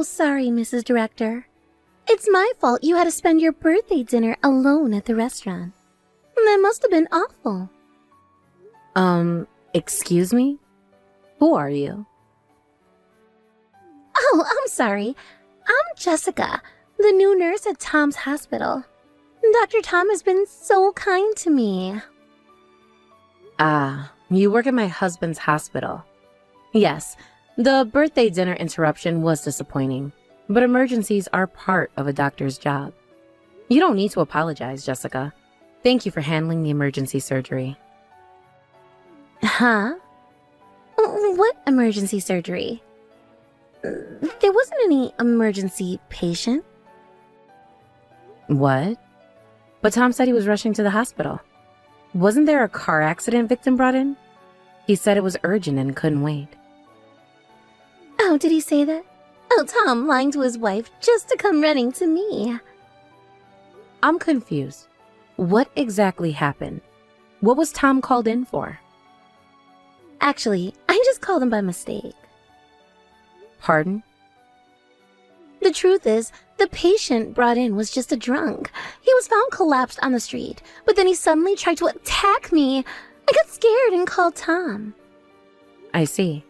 so sorry, Mrs. Director. It's my fault you had to spend your birthday dinner alone at the restaurant. That must have been awful. Excuse me? Who are you? Oh, I'm sorry. I'm Jessica, the new nurse at Tom's hospital. Dr. Tom has been so kind to me. Ah, you work at my husband's hospital. Yes, the birthday dinner interruption was disappointing, but emergencies are part of a doctor's job. You don't need to apologize, Jessica. Thank you for handling the emergency surgery. Huh? What emergency surgery? There wasn't any emergency patient. What? But Tom said he was rushing to the hospital. Wasn't there a car accident victim brought in? He said it was urgent and couldn't wait. Oh, did he say that? Oh, Tom lying to his wife just to come running to me. I'm confused. What exactly happened? What was Tom called in for? Actually, I just called him by mistake. Pardon? The truth is, the patient brought in was just a drunk. He was found collapsed on the street, but then he suddenly tried to attack me. I got scared and called Tom. I see.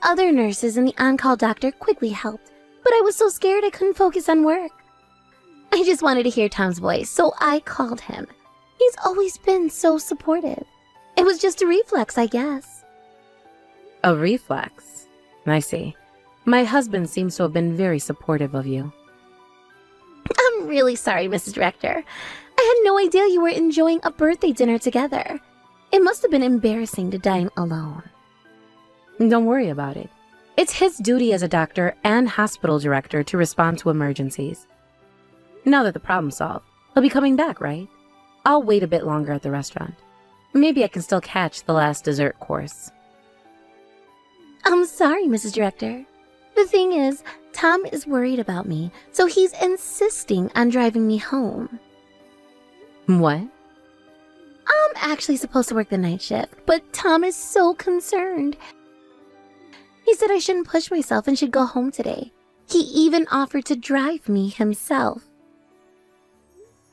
Other nurses and the on-call doctor quickly helped, but I was so scared I couldn't focus on work. I just wanted to hear Tom's voice, so I called him. He's always been so supportive. It was just a reflex, I guess. A reflex? I see. My husband seems to have been very supportive of you. I'm really sorry, Mrs. Director. I had no idea you were enjoying a birthday dinner together. It must have been embarrassing to dine alone. Don't worry about it. It's his duty as a doctor and hospital director to respond to emergencies. Now that the problem's solved, he'll be coming back, right? I'll wait a bit longer at the restaurant. Maybe I can still catch the last dessert course. I'm sorry, Mrs. Director. The thing is, Tom is worried about me, so he's insisting on driving me home. What? I'm actually supposed to work the night shift, but Tom is so concerned. He said I shouldn't push myself and should go home today. He even offered to drive me himself.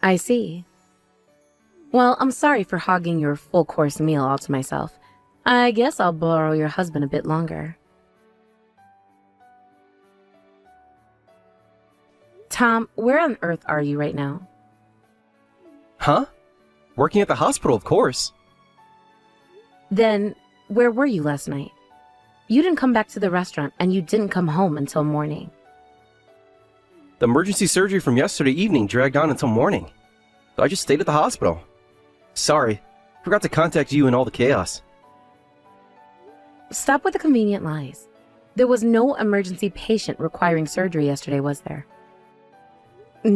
I see. Well, I'm sorry for hogging your full-course meal all to myself. I guess I'll borrow your husband a bit longer. Tom, where on earth are you right now? Huh? Working at the hospital, of course. Then, where were you last night? You didn't come back to the restaurant, and you didn't come home until morning. The emergency surgery from yesterday evening dragged on until morning. So I just stayed at the hospital. Sorry, forgot to contact you in all the chaos. Stop with the convenient lies. There was no emergency patient requiring surgery yesterday, was there?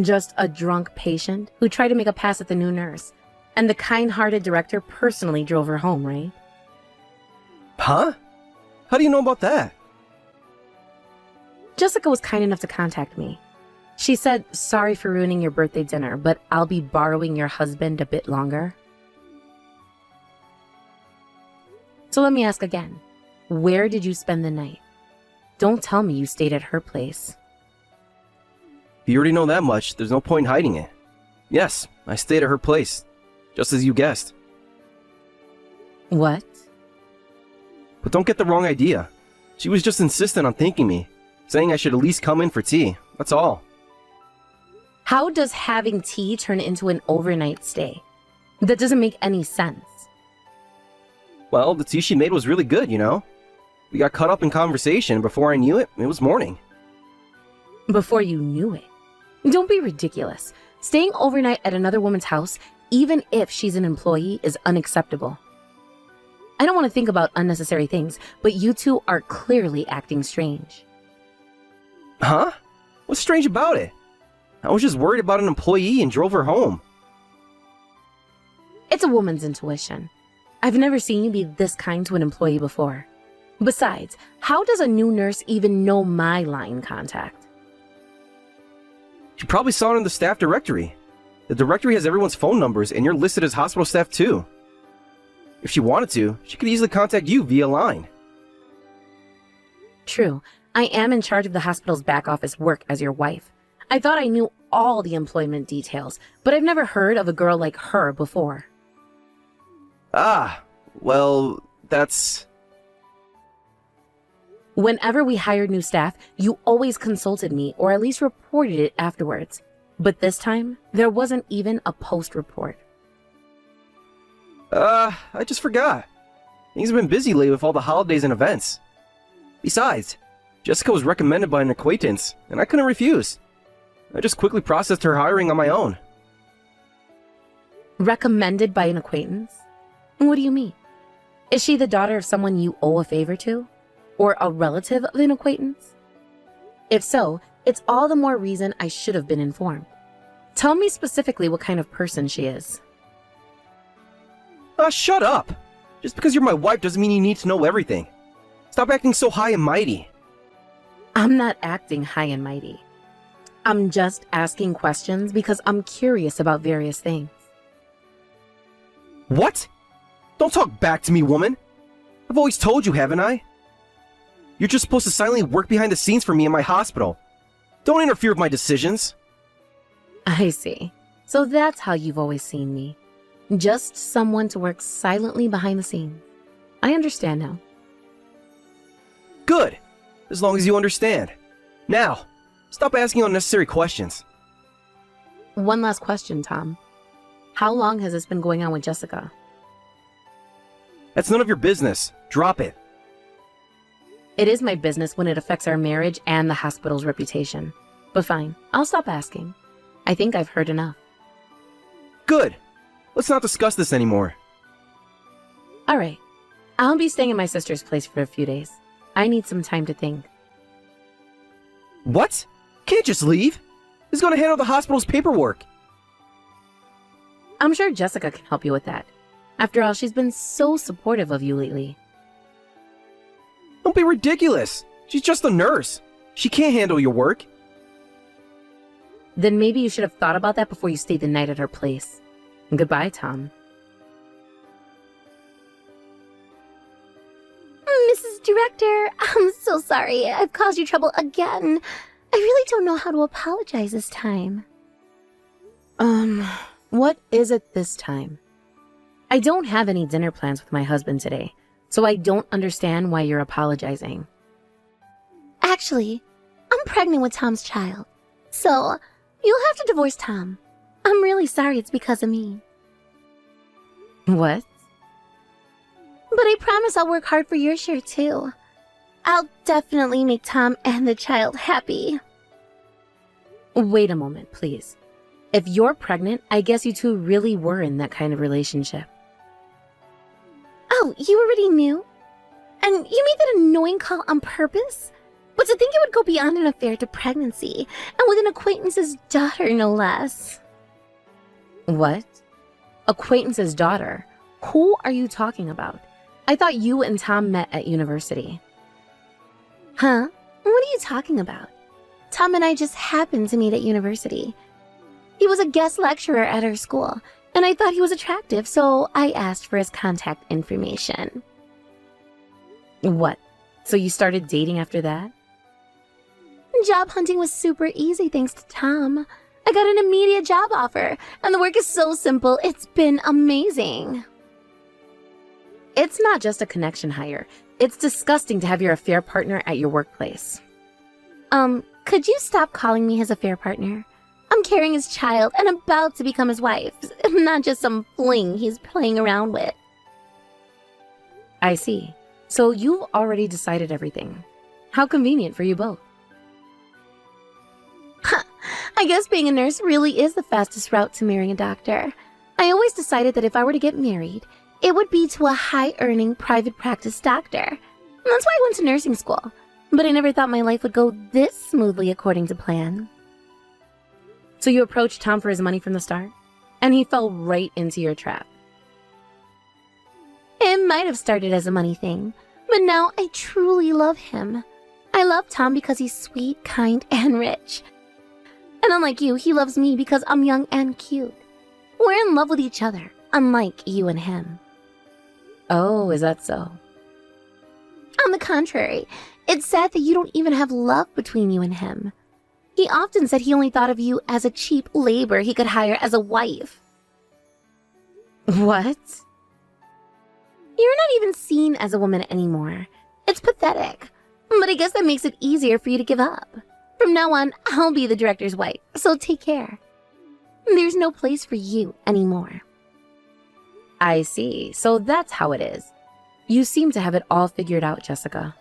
Just a drunk patient who tried to make a pass at the new nurse, and the kind-hearted director personally drove her home, right? Huh? How do you know about that? Jessica was kind enough to contact me. She said, sorry for ruining your birthday dinner, but I'll be borrowing your husband a bit longer. So let me ask again. Where did you spend the night? Don't tell me you stayed at her place. If you already know that much, there's no point in hiding it. Yes, I stayed at her place, just as you guessed. What? But don't get the wrong idea. She was just insistent on thanking me, saying I should at least come in for tea, that's all. How does having tea turn into an overnight stay? That doesn't make any sense. Well, the tea she made was really good, you know? We got caught up in conversation, and before I knew it, it was morning. Before you knew it? Don't be ridiculous. Staying overnight at another woman's house, even if she's an employee, is unacceptable. I don't want to think about unnecessary things, but you two are clearly acting strange. Huh? What's strange about it? I was just worried about an employee and drove her home. It's a woman's intuition. I've never seen you be this kind to an employee before. Besides, how does a new nurse even know my line contact? She probably saw it in the staff directory. The directory has everyone's phone numbers, and you're listed as hospital staff too. If she wanted to, she could easily contact you via line. True. I am in charge of the hospital's back office work as your wife. I thought I knew all the employment details, but I've never heard of a girl like her before. Ah, well, that's... Whenever we hired new staff, you always consulted me or at least reported it afterwards. But this time, there wasn't even a post report. I just forgot. Things have been busy lately with all the holidays and events. Besides, Jessica was recommended by an acquaintance, and I couldn't refuse. I just quickly processed her hiring on my own. Recommended by an acquaintance? What do you mean? Is she the daughter of someone you owe a favor to? Or a relative of an acquaintance? If so, it's all the more reason I should have been informed. Tell me specifically what kind of person she is. Shut up! Just because you're my wife doesn't mean you need to know everything. Stop acting so high and mighty. I'm not acting high and mighty. I'm just asking questions because I'm curious about various things. What? Don't talk back to me, woman. I've always told you, haven't I? You're just supposed to silently work behind the scenes for me in my hospital. Don't interfere with my decisions. I see. So that's how you've always seen me. Just someone to work silently behind the scenes. I understand now. Good. As long as you understand. Now, stop asking unnecessary questions. One last question, Tom. How long has this been going on with Jessica? That's none of your business. Drop it. It is my business when it affects our marriage and the hospital's reputation. But fine, I'll stop asking. I think I've heard enough. Good. Let's not discuss this anymore. All right. I'll be staying at my sister's place for a few days. I need some time to think. What? Can't just leave. Who's going to handle the hospital's paperwork? I'm sure Jessica can help you with that. After all, she's been so supportive of you lately. Don't be ridiculous. She's just a nurse. She can't handle your work. Then maybe you should have thought about that before you stayed the night at her place. Goodbye, Tom. Mrs. Director, I'm so sorry. I've caused you trouble again. I really don't know how to apologize this time. What is it this time? I don't have any dinner plans with my husband today, so I don't understand why you're apologizing. Actually, I'm pregnant with Tom's child. So, you'll have to divorce Tom. I'm really sorry it's because of me. What? But I promise I'll work hard for your share too. I'll definitely make Tom and the child happy. Wait a moment, please. If you're pregnant, I guess you two really were in that kind of relationship. Oh, you already knew? And you made that annoying call on purpose? But to think it would go beyond an affair to pregnancy, and with an acquaintance's daughter, no less. What? Acquaintance's daughter? Who are you talking about? I thought you and Tom met at university. Huh? What are you talking about? Tom and I just happened to meet at university. He was a guest lecturer at our school, and I thought he was attractive, so I asked for his contact information. What? So you started dating after that? Job hunting was super easy thanks to Tom. I got an immediate job offer, and the work is so simple, it's been amazing. It's not just a connection hire. It's disgusting to have your affair partner at your workplace. Could you stop calling me his affair partner? I'm carrying his child and about to become his wife, not just some fling he's playing around with. I see. So you've already decided everything. How convenient for you both. I guess being a nurse really is the fastest route to marrying a doctor. I always decided that if I were to get married, it would be to a high-earning private practice doctor. And that's why I went to nursing school. But I never thought my life would go this smoothly according to plan. So you approached Tom for his money from the start? And he fell right into your trap. It might have started as a money thing, but now I truly love him. I love Tom because he's sweet, kind, and rich. And unlike you, he loves me because I'm young and cute. We're in love with each other, unlike you and him. Oh, is that so? On the contrary, It's sad that you don't even have love between you and him. He often said he only thought of you as a cheap labor he could hire as a wife. What? You're not even seen as a woman anymore. It's pathetic. But I guess that makes it easier for you to give up. From now on, I'll be the director's wife, so take care. There's no place for you anymore. I see. So that's how it is. You seem to have it all figured out, Jessica.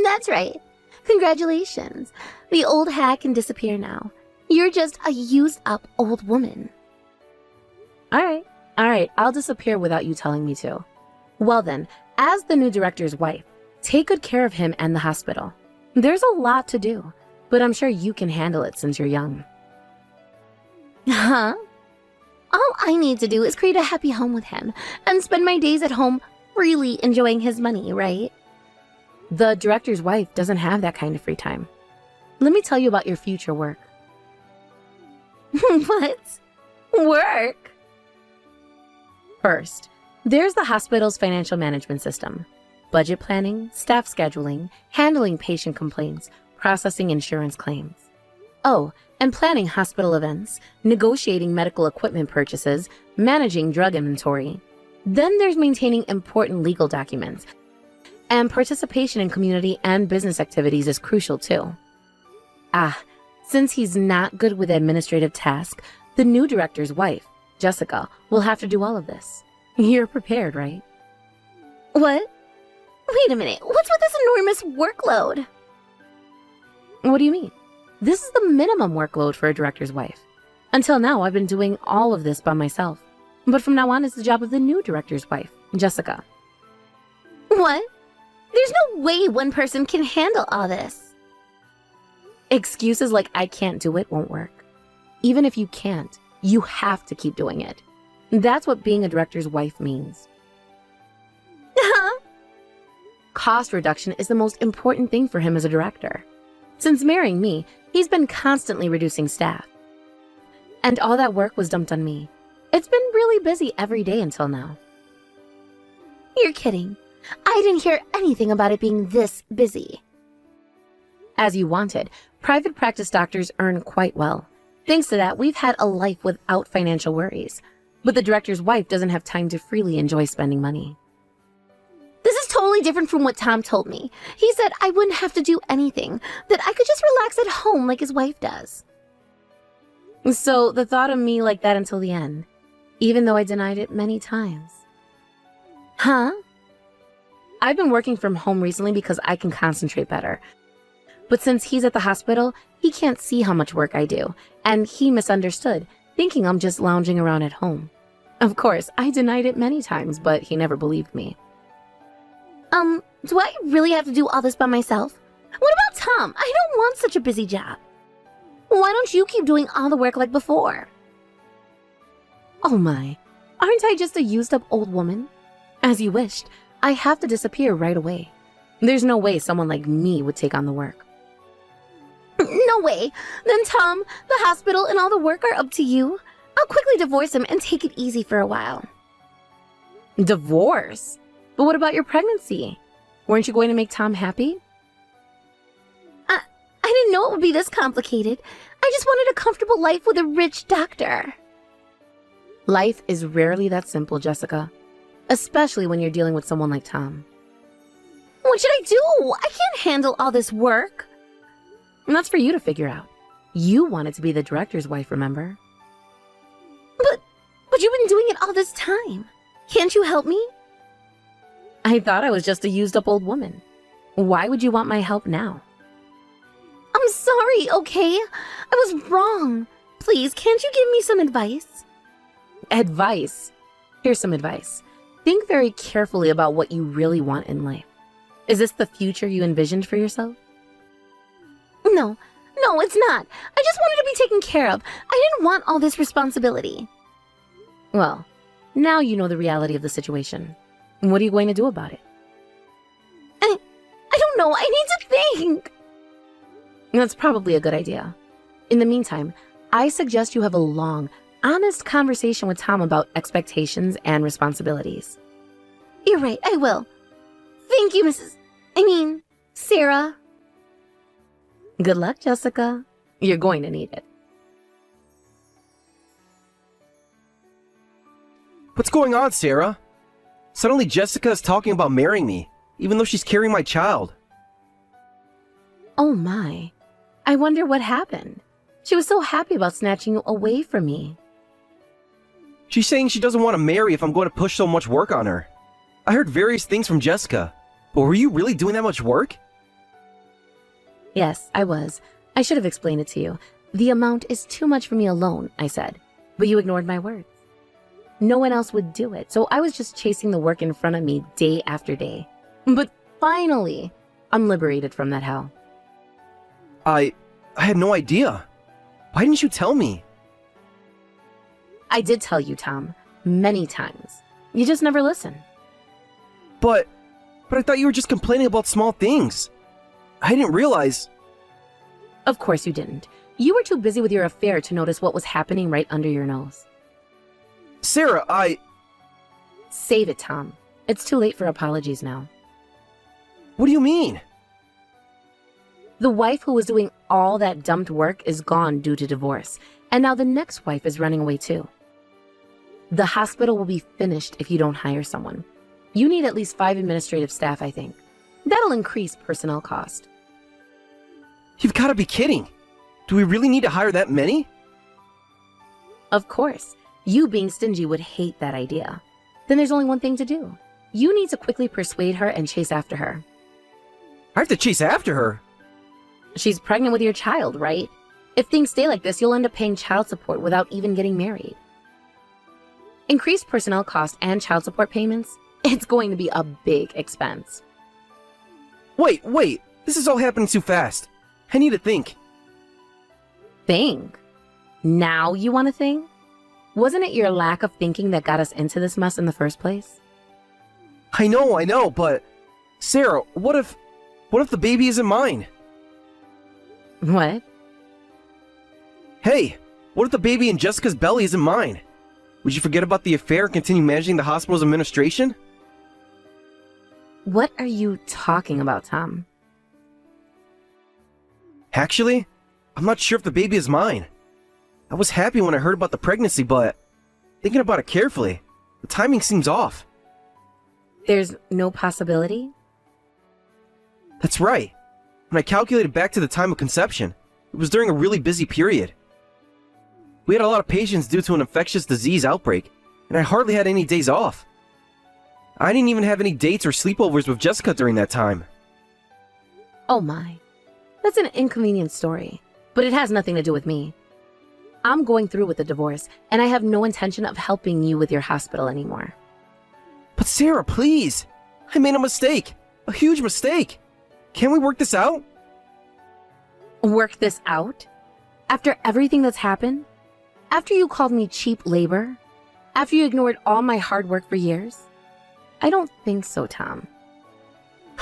That's right. Congratulations. The old hag can disappear now. You're just a used-up old woman. All right, I'll disappear without you telling me to. Well then, as the new director's wife, take good care of him and the hospital. There's a lot to do, but I'm sure you can handle it since you're young. Huh? All I need to do is create a happy home with him and spend my days at home freely enjoying his money, right? The director's wife doesn't have that kind of free time. Let me tell you about your future work. What? Work? First, there's the hospital's financial management system. Budget planning, staff scheduling, handling patient complaints, processing insurance claims. Oh, and planning hospital events, negotiating medical equipment purchases, managing drug inventory. Then there's maintaining important legal documents. And participation in community and business activities is crucial too. Since he's not good with administrative tasks, the new director's wife, Jessica, will have to do all of this. You're prepared, right? What? Wait a minute, what's with this enormous workload? What do you mean? This is the minimum workload for a director's wife. Until now, I've been doing all of this by myself. But from now on, it's the job of the new director's wife, Jessica. What? There's no way one person can handle all this. Excuses like I can't do it won't work. Even if you can't, you have to keep doing it. That's what being a director's wife means. Cost reduction is the most important thing for him as a director. Since marrying me, he's been constantly reducing staff. And all that work was dumped on me. It's been really busy every day until now. You're kidding. I didn't hear anything about it being this busy. As you wanted, private practice doctors earn quite well. Thanks to that, we've had a life without financial worries. But the director's wife doesn't have time to freely enjoy spending money. This is totally different from what Tom told me. He said I wouldn't have to do anything, that I could just relax at home like his wife does. So the thought of me like that until the end, even though I denied it many times. Huh? I've been working from home recently because I can concentrate better. But since he's at the hospital, he can't see how much work I do, and he misunderstood, thinking I'm just lounging around at home. Of course, I denied it many times, but he never believed me. Do I really have to do all this by myself? What about Tom? I don't want such a busy job. Why don't you keep doing all the work like before? Oh my, aren't I just a used-up old woman? As you wished, I have to disappear right away. There's no way someone like me would take on the work. No way. Then Tom, the hospital, and all the work are up to you. I'll quickly divorce him and take it easy for a while. Divorce? But what about your pregnancy? Weren't you going to make Tom happy? I didn't know it would be this complicated. I just wanted a comfortable life with a rich doctor. Life is rarely that simple, Jessica. Especially when you're dealing with someone like Tom. What should I do? I can't handle all this work. And that's for you to figure out. You wanted to be the director's wife, remember? But you've been doing it all this time. Can't you help me? I thought I was just a used-up old woman. Why would you want my help now? I'm sorry, okay? I was wrong. Please, can't you give me some advice? Advice? Here's some advice. Think very carefully about what you really want in life. Is this the future you envisioned for yourself? No, it's not. I just wanted to be taken care of. I didn't want all this responsibility. Well, now you know the reality of the situation. What are you going to do about it? I don't know. I need to think. That's probably a good idea. In the meantime, I suggest you have a long, honest conversation with Tom about expectations and responsibilities. You're right, I will. Thank you, Sarah. Good luck, Jessica. You're going to need it. What's going on, Sarah? Suddenly Jessica is talking about marrying me, even though she's carrying my child. Oh my. I wonder what happened. She was so happy about snatching you away from me. She's saying she doesn't want to marry if I'm going to push so much work on her. I heard various things from Jessica, but were you really doing that much work? Yes, I was. I should have explained it to you. The amount is too much for me alone, I said. But you ignored my words. No one else would do it, so I was just chasing the work in front of me day after day. But finally, I'm liberated from that hell. I had no idea. Why didn't you tell me? I did tell you, Tom, many times. You just never listen. But I thought you were just complaining about small things. I didn't realize. Of course you didn't. You were too busy with your affair to notice what was happening right under your nose. Sarah, Save it, Tom. It's too late for apologies now. What do you mean? The wife who was doing all that dumped work is gone due to divorce, and now the next wife is running away too. The hospital will be finished if you don't hire someone. You need at least 5 administrative staff, I think. That'll increase personnel cost. You've got to be kidding. Do we really need to hire that many? Of course. You being stingy would hate that idea. Then there's only one thing to do. You need to quickly persuade her and chase after her. I have to chase after her. She's pregnant with your child, right? If things stay like this, you'll end up paying child support without even getting married. Increased personnel cost and child support payments, it's going to be a big expense. Wait. This is all happening too fast. I need to think. Think? Now you want to think? Wasn't it your lack of thinking that got us into this mess in the first place? I know, but... Sarah, what if the baby isn't mine? What? Hey, what if the baby in Jessica's belly isn't mine? Would you forget about the affair and continue managing the hospital's administration? What are you talking about, Tom? Actually, I'm not sure if the baby is mine. I was happy when I heard about the pregnancy, but thinking about it carefully, the timing seems off. There's no possibility? That's right. When I calculated back to the time of conception, it was during a really busy period. We had a lot of patients due to an infectious disease outbreak, and I hardly had any days off. I didn't even have any dates or sleepovers with Jessica during that time. Oh my. That's an inconvenient story, but it has nothing to do with me. I'm going through with the divorce, and I have no intention of helping you with your hospital anymore. But Sarah, please! I made a mistake! A huge mistake! Can't we work this out? Work this out? After everything that's happened? After you called me cheap labor? After you ignored all my hard work for years? I don't think so, Tom.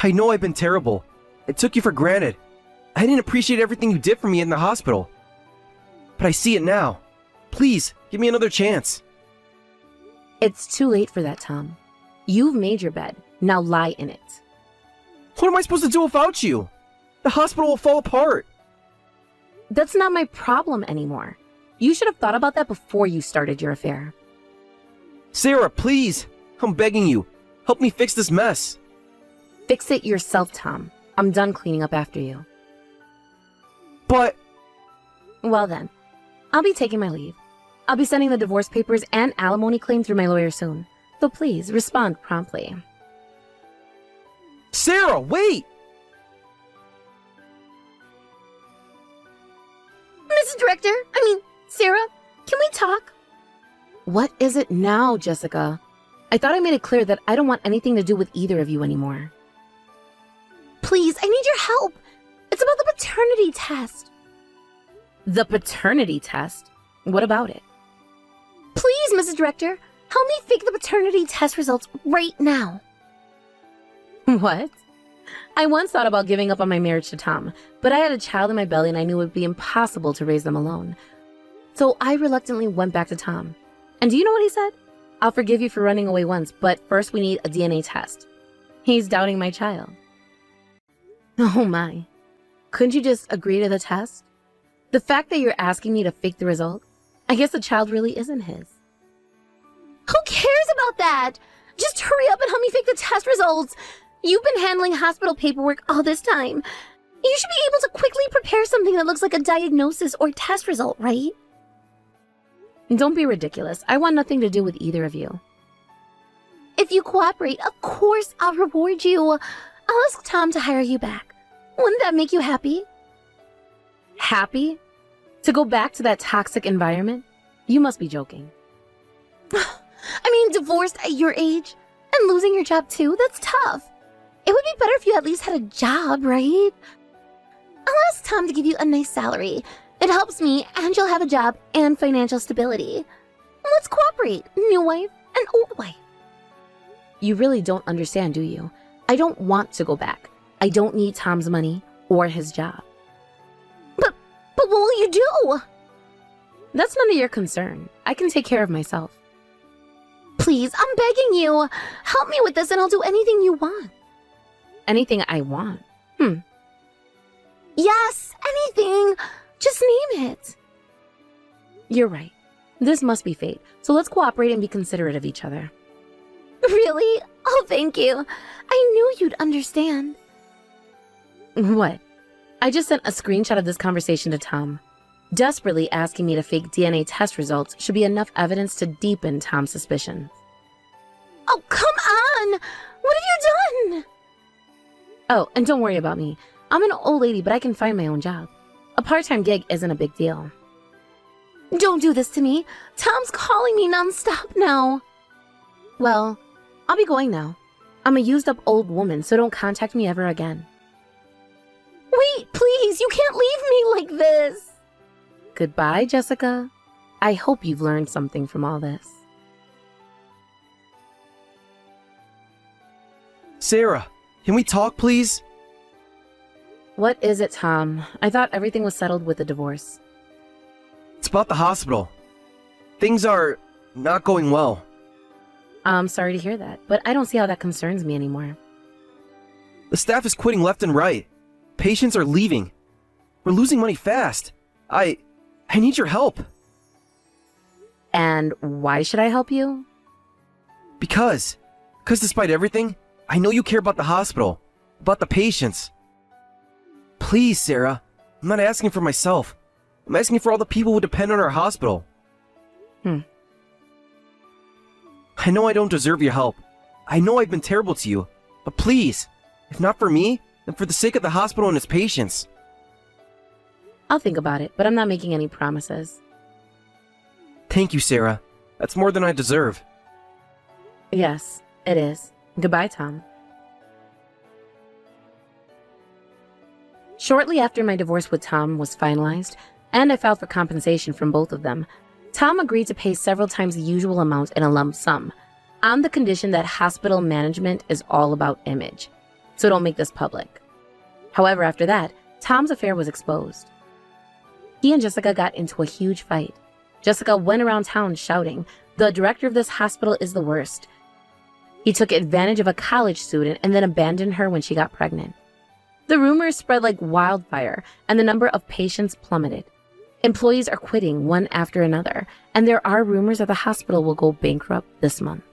I know I've been terrible. I took you for granted. I didn't appreciate everything you did for me in the hospital. But I see it now. Please, give me another chance. It's too late for that, Tom. You've made your bed. Now lie in it. What am I supposed to do without you? The hospital will fall apart. That's not my problem anymore. You should have thought about that before you started your affair. Sarah, please. I'm begging you. Help me fix this mess. Fix it yourself, Tom. I'm done cleaning up after you. But... Well then, I'll be taking my leave. I'll be sending the divorce papers and alimony claim through my lawyer soon. So please, respond promptly. Sarah, wait! Mrs. Director, Sarah, can we talk? What is it now, Jessica? I thought I made it clear that I don't want anything to do with either of you anymore. Please, I need your help. It's about the paternity test. The paternity test? What about it? Please, Mrs. Director, help me fake the paternity test results right now. What? I once thought about giving up on my marriage to Tom, but I had a child in my belly and I knew it would be impossible to raise them alone. So I reluctantly went back to Tom. And do you know what he said? I'll forgive you for running away once, but first we need a DNA test. He's doubting my child. Oh my. Couldn't you just agree to the test? The fact that you're asking me to fake the result, I guess the child really isn't his. Who cares about that? Just hurry up and help me fake the test results. You've been handling hospital paperwork all this time. You should be able to quickly prepare something that looks like a diagnosis or test result, right? Don't be ridiculous. I want nothing to do with either of you. If you cooperate, of course I'll reward you. I'll ask Tom to hire you back. Wouldn't that make you happy? Happy? To go back to that toxic environment? You must be joking. I mean, divorced at your age and losing your job too, that's tough. It would be better if you at least had a job, right? I'll ask Tom to give you a nice salary. It helps me, and you'll have a job and financial stability. Let's cooperate, new wife and old wife. You really don't understand, do you? I don't want to go back. I don't need Tom's money or his job. But what will you do? That's none of your concern. I can take care of myself. Please, I'm begging you. Help me with this and I'll do anything you want. Anything I want? Yes, anything. Just name it. You're right. This must be fate. So let's cooperate and be considerate of each other. Really? Oh, thank you. I knew you'd understand. What? I just sent a screenshot of this conversation to Tom. Desperately asking me to fake DNA test results should be enough evidence to deepen Tom's suspicions. Oh, come on! What have you done? Oh, and don't worry about me. I'm an old lady, but I can find my own job. A part-time gig isn't a big deal. Don't do this to me. Tom's calling me nonstop now. Well, I'll be going now. I'm a used-up old woman, so don't contact me ever again. Wait, please, you can't leave me like this. Goodbye, Jessica. I hope you've learned something from all this. Sarah, can we talk, please? What is it, Tom? I thought everything was settled with the divorce. It's about the hospital. Things are not going well. I'm sorry to hear that, but I don't see how that concerns me anymore. The staff is quitting left and right. Patients are leaving. We're losing money fast. I need your help. And why should I help you? Because despite everything, I know you care about the hospital, about the patients. Please, Sarah, I'm not asking for myself. I'm asking for all the people who depend on our hospital. I know I don't deserve your help. I know I've been terrible to you. But please, if not for me, then for the sake of the hospital and its patients. I'll think about it, but I'm not making any promises. Thank you, Sarah. That's more than I deserve. Yes, it is. Goodbye, Tom. Shortly after my divorce with Tom was finalized, and I filed for compensation from both of them, Tom agreed to pay several times the usual amount in a lump sum, on the condition that hospital management is all about image, so don't make this public. However, after that, Tom's affair was exposed. He and Jessica got into a huge fight. Jessica went around town shouting, "The director of this hospital is the worst." He took advantage of a college student and then abandoned her when she got pregnant. The rumors spread like wildfire, and the number of patients plummeted. Employees are quitting one after another, and there are rumors that the hospital will go bankrupt this month.